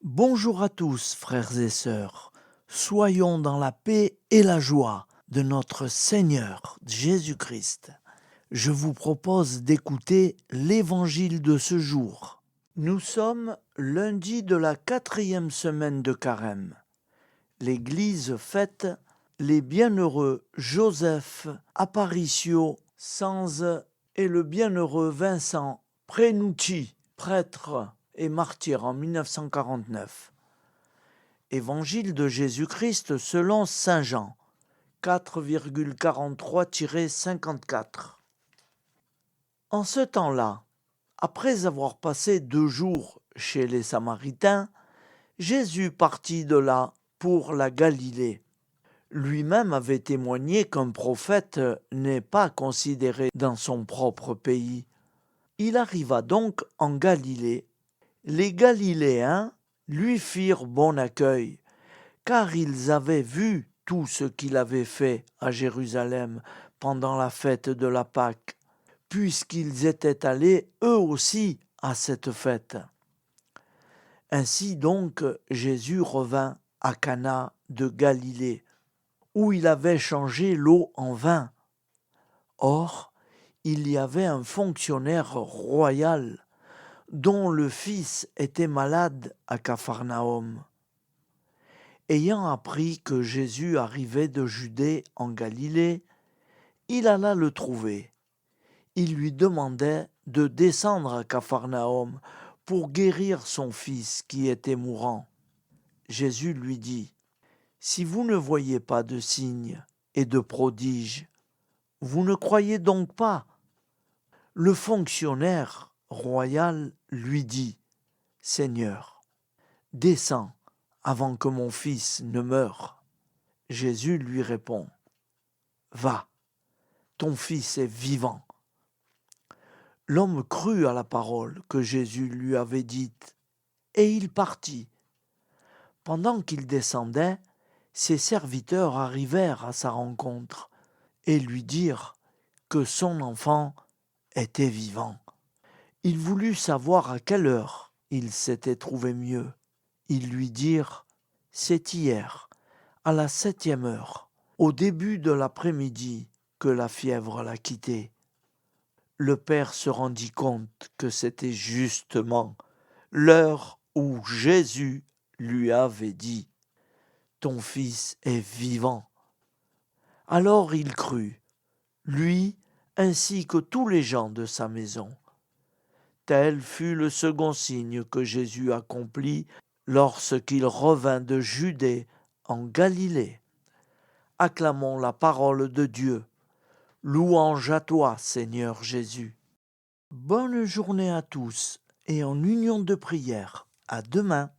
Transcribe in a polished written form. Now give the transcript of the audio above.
Bonjour à tous, frères et sœurs. Soyons dans la paix et la joie de notre Seigneur Jésus-Christ. Je vous propose d'écouter l'évangile de ce jour. Nous sommes lundi de la 4e semaine de Carême. L'Église fête les bienheureux Joseph Aparicio Sanz et le bienheureux Vincent Prenucci, prêtre et martyr en 1949. Évangile de Jésus-Christ selon saint Jean, 4,43-54. En ce temps-là, après avoir passé 2 jours chez les Samaritains, Jésus partit de là pour la Galilée. Lui-même avait témoigné qu'un prophète n'est pas considéré dans son propre pays. Il arriva donc en Galilée. Les Galiléens lui firent bon accueil, car ils avaient vu tout ce qu'il avait fait à Jérusalem pendant la fête de la Pâque, puisqu'ils étaient allés eux aussi à cette fête. Ainsi donc Jésus revint à Cana de Galilée, où il avait changé l'eau en vin. Or, il y avait un fonctionnaire royal dont le fils était malade à Capharnaüm. Ayant appris que Jésus arrivait de Judée en Galilée, il alla le trouver. Il lui demandait de descendre à Capharnaüm pour guérir son fils qui était mourant. Jésus lui dit : « Si vous ne voyez pas de signes et de prodiges, vous ne croyez donc pas ?» Le fonctionnaire royal lui dit : « Seigneur, descends avant que mon fils ne meure. » Jésus lui répond : « Va, ton fils est vivant. » L'homme crut à la parole que Jésus lui avait dite, et il partit. Pendant qu'il descendait, ses serviteurs arrivèrent à sa rencontre et lui dirent que son enfant était vivant. Il voulut savoir à quelle heure il s'était trouvé mieux. Ils lui dirent : « C'est hier, à la 7e heure, au début de l'après-midi, que la fièvre l'a quitté. » Le père se rendit compte que c'était justement l'heure où Jésus lui avait dit : « Ton fils est vivant. » Alors il crut, lui ainsi que tous les gens de sa maison. Tel fut le second signe que Jésus accomplit lorsqu'il revint de Judée en Galilée. Acclamons la parole de Dieu. Louange à toi, Seigneur Jésus. Bonne journée à tous et en union de prière. À demain.